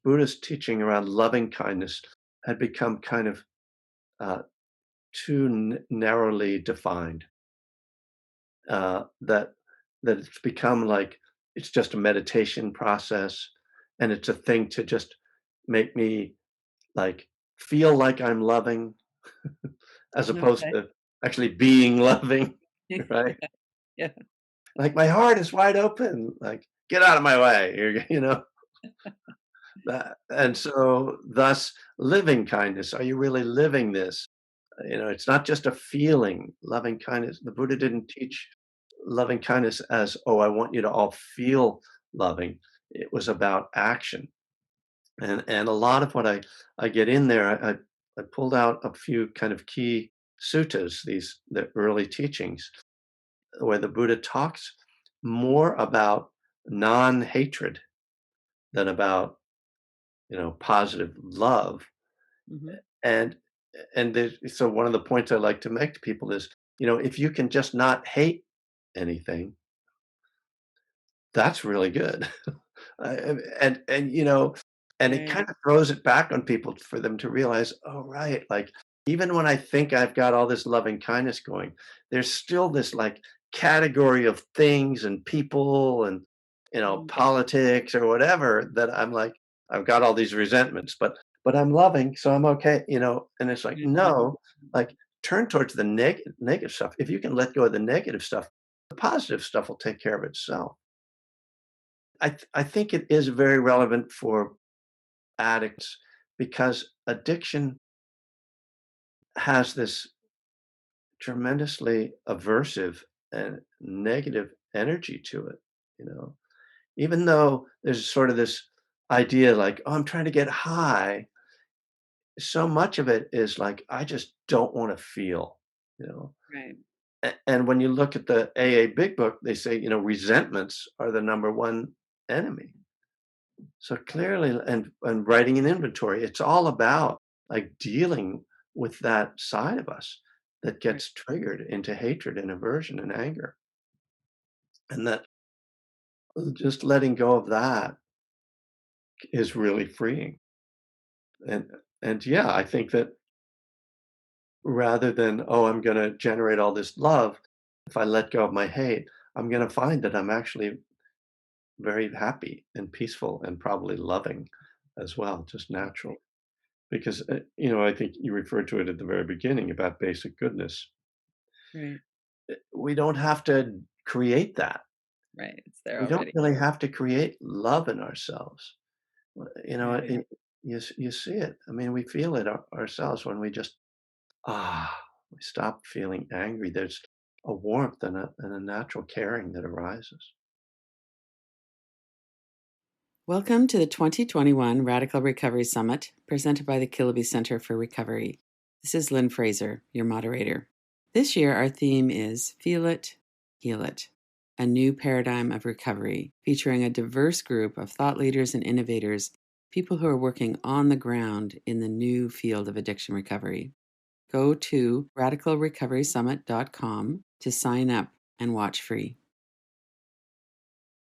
Buddhist teaching around loving kindness had become kind of uh, too narrowly defined. That it's become like it's just a meditation process, and it's a thing to just make me like feel like I'm loving, as opposed Okay. to actually being loving, right? Yeah. Like my heart is wide open. Like get out of my way, that, and so thus living kindness. Are you really living this? It's not just a feeling. Loving kindness. The Buddha didn't teach loving kindness as, oh, I want you to all feel loving. It was about action. And a lot of what I get in there, I pulled out a few kind of key suttas, the early teachings, where the Buddha talks more about non-hatred than about, positive love. Mhm. And so one of the points I like to make to people is, if you can just not hate anything, that's really good. And it Right. kind of throws it back on people for them to realize, oh, right, like even when I think I've got all this loving kindness going, there's still this like category of things and people and Mhm. politics or whatever that I'm like, I've got all these resentments, but I'm loving, so I'm okay, and it's like, Mhm. no, like turn towards the negative stuff. If you can let go of the negative stuff, the positive stuff will take care of itself. I think it is very relevant for addicts because addiction has this tremendously aversive and negative energy to it, you know. Even though there's sort of this idea like, "Oh, I'm trying to get high," so much of it is like, "I just don't wanna feel," you know. Right. And when you look at the AA Big Book, they say, resentments are the number one enemy. So clearly, and writing an inventory, it's all about like dealing with that side of us that Right. gets triggered into hatred and aversion and anger. And that just letting go of that is really freeing. And and yeah, I think that rather than, oh, I'm gonna generate all this love, if I let go of my hate, I'm gonna find that I'm actually very happy and peaceful and probably loving as well, just naturally. Because, I think you referred to it at the very beginning about basic goodness. Right. We don't have to create that. Right. It's there We don't already. really have to create love in ourselves. Right. You see it. I mean, we feel it ourselves when we just, we stop feeling angry. There's a warmth and a natural caring that arises. Welcome to the 2021 Radical Recovery Summit, presented by the Kiloby Center for Recovery. This is Lynn Fraser, your moderator. This year, our theme is Feel It, Heal It, a new paradigm of recovery, featuring a diverse group of thought leaders and innovators, people who are working on the ground in the new field of addiction recovery. Go to radicalrecoverysummit.com to sign up and watch free.